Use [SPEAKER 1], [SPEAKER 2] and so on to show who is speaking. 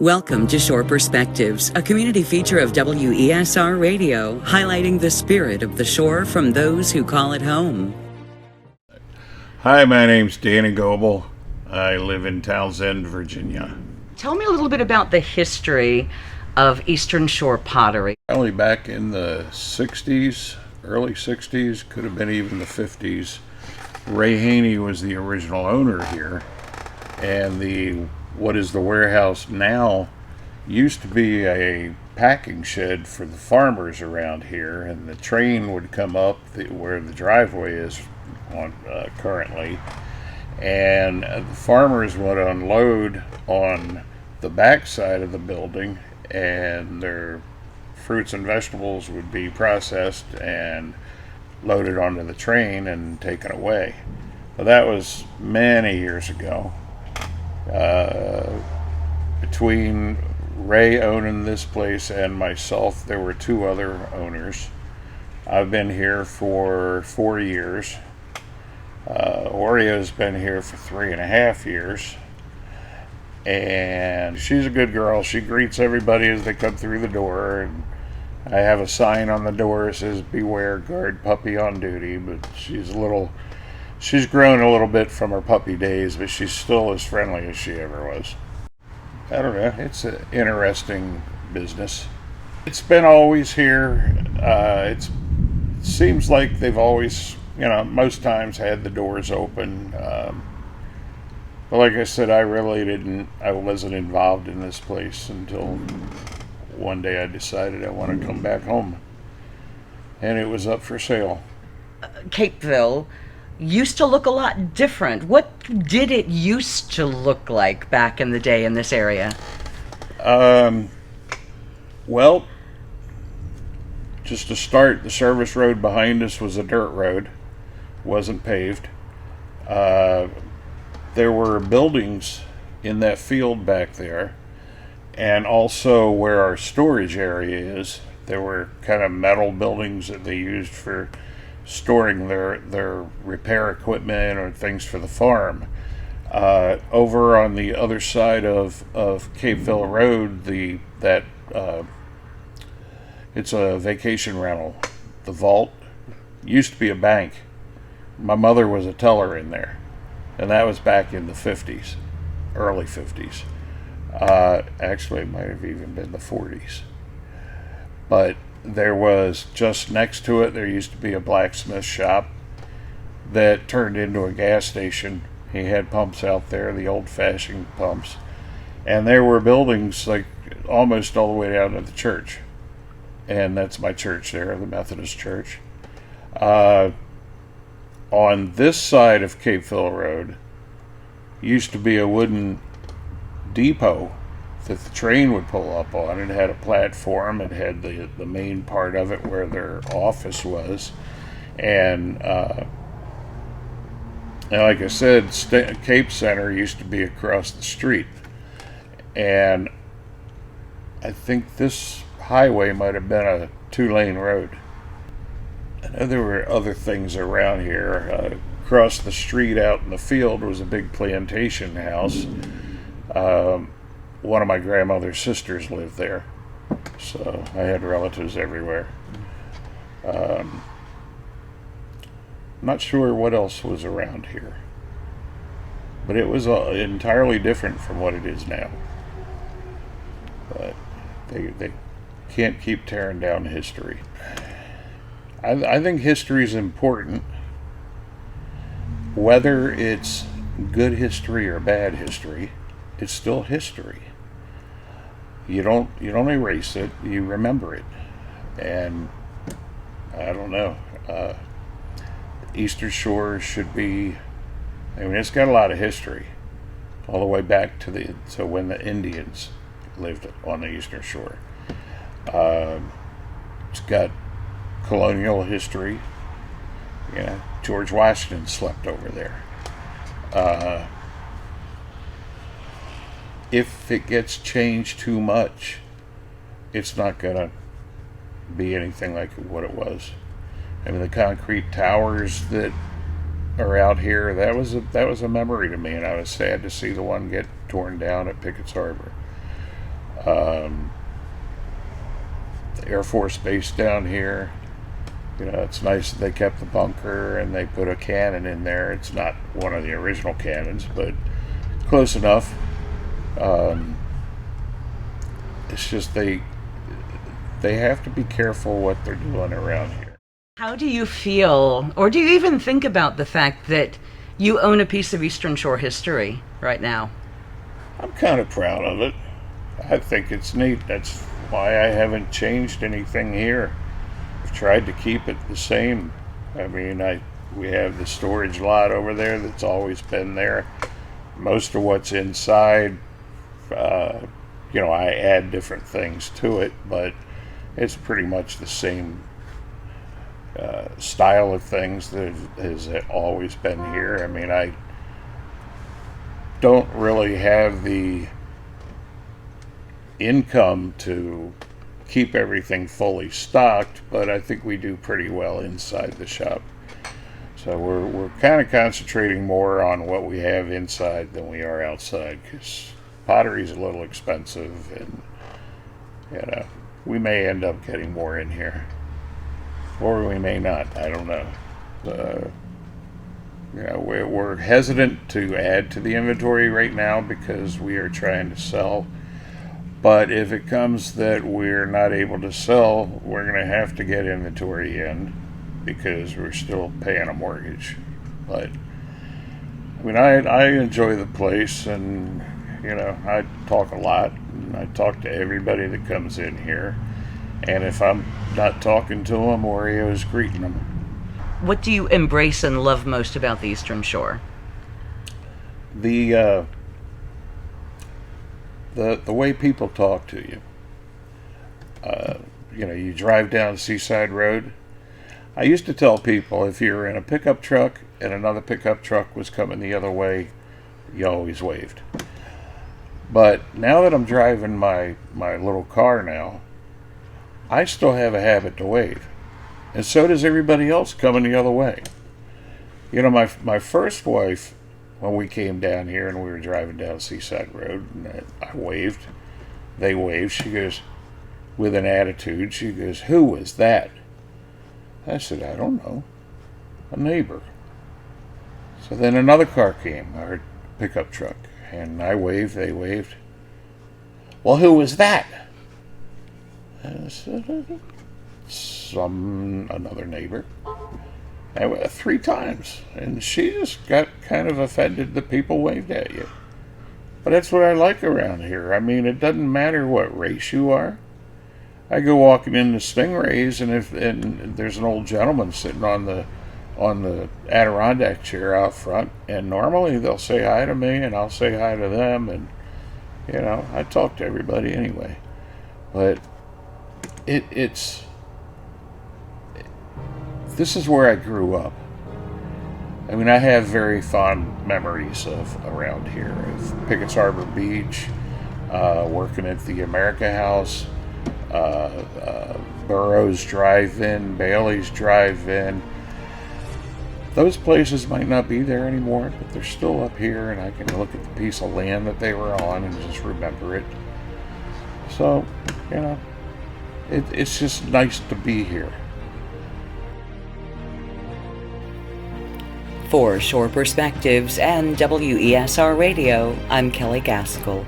[SPEAKER 1] Welcome to Shore Perspectives, a community feature of WESR Radio, highlighting the spirit of the shore from those who call it home.
[SPEAKER 2] Hi, my name's Danny Goble. I live in Townsend, Virginia.
[SPEAKER 3] Tell me a little bit about the history of Eastern Shore Pottery.
[SPEAKER 2] Probably back in the 60s, early 60s, could have been even the 50s. Ray Haney was the original owner here, and what is the warehouse now used to be a packing shed for the farmers around here, and the train would come up where the driveway is currently, and the farmers would unload on the back side of the building, and their fruits and vegetables would be processed and loaded onto the train and taken away. Well, that was many years ago. Between Ray owning this place and myself, there were two other owners. I've been here for 4 years. Oreo's been here for 3.5 years. And she's a good girl. She greets everybody as they come through the door. And I have a sign on the door that says, "Beware, guard puppy on duty." But she's grown a little bit from her puppy days, but she's still as friendly as she ever was. I don't know. It's an interesting business. It's been always here. It seems like they've always, most times had the doors open. But like I said, I wasn't involved in this place until one day I decided I want to come back home. And it was up for sale.
[SPEAKER 3] Capeville used to look a lot different. What did it used to look like back in the day in this area?
[SPEAKER 2] Well, just to start, the service road behind us was a dirt road. Wasn't paved. There were buildings in that field back there, and also where our storage area is, there were kind of metal buildings that they used for storing their repair equipment or things for the farm. Over on the other side of Capeville Road, it's a vacation rental. The vault used to be a bank. My mother was a teller in there, and that was back in the 50s, early 50s. Actually, it might have even been the 40s. But there was, just next to it, there used to be a blacksmith shop that turned into a gas station. He had pumps out there, the old-fashioned pumps. And there were buildings like almost all the way down to the church. And that's my church there, the Methodist church. On this side of Capeville Road used to be a wooden depot that the train would pull up on. It had a platform. It had the main part of it where their office was. And like I said, Cape Center used to be across the street. And I think this highway might have been a 2-lane road. I know there were other things around here. Across the street out in the field was a big plantation house. One of my grandmother's sisters lived there, so I had relatives everywhere. Not sure what else was around here, but it was entirely different from what it is now. But they can't keep tearing down history. I think history is important, whether it's good history or bad history. It's still history. You don't erase it, you remember it. And I don't know, Eastern Shore should be, it's got a lot of history all the way back to when the Indians lived on the Eastern Shore. It's got colonial history. George Washington slept over there. If it gets changed too much, it's not going to be anything like what it was. The concrete towers that are out here, that was a memory to me, and I was sad to see the one get torn down at Pickett's Harbor. Um, the Air Force Base down here. You know, it's nice that they kept the bunker and they put a cannon in there. It's not one of the original cannons, but close enough. It's just they have to be careful what they're doing around here.
[SPEAKER 3] How do you feel, or do you even think about the fact that you own a piece of Eastern Shore history right now?
[SPEAKER 2] I'm kind of proud of it. I think it's neat. That's why I haven't changed anything here. I've tried to keep it the same. I mean, we have the storage lot over there that's always been there. Most of what's inside, I add different things to it, but it's pretty much the same style of things that has always been here. I mean, I don't really have the income to keep everything fully stocked, but I think we do pretty well inside the shop. So we're kind of concentrating more on what we have inside than we are outside, because pottery's a little expensive, and we may end up getting more in here, or we may not. I don't know. We're hesitant to add to the inventory right now because we are trying to sell. But if it comes that we're not able to sell, we're going to have to get inventory in because we're still paying a mortgage. But I mean, I enjoy the place, and I talk a lot, and I talk to everybody that comes in here. And if I'm not talking to them, Oreo's greeting them.
[SPEAKER 3] What do you embrace and love most about the Eastern Shore?
[SPEAKER 2] The way people talk to you. You drive down Seaside Road. I used to tell people, if you're in a pickup truck and another pickup truck was coming the other way, you always waved. But now that I'm driving my little car now, I still have a habit to wave. And so does everybody else coming the other way. My first wife, when we came down here and we were driving down Seaside Road, and I waved, they waved, she goes, with an attitude, she goes, "Who was that?" I said, "I don't know. A neighbor." So then another car came, our pickup truck, and I waved, they waved. "Well, who was that?" I said, another neighbor. I went 3 times, and she just got kind of offended that people waved at you. But that's what I like around here. I mean, it doesn't matter what race you are. I go walking into Stingrays, and there's an old gentleman sitting on the Adirondack chair out front, and normally they'll say hi to me, and I'll say hi to them, and I talk to everybody anyway. But this is where I grew up. I mean, I have very fond memories of around here, of Pickett's Harbor Beach, working at the America House, Burroughs Drive-In, Bailey's Drive-In. Those places might not be there anymore, but they're still up here, and I can look at the piece of land that they were on and just remember it. So, it's just nice to be here.
[SPEAKER 1] For Shore Perspectives and WESR Radio, I'm Kelley Gaskell.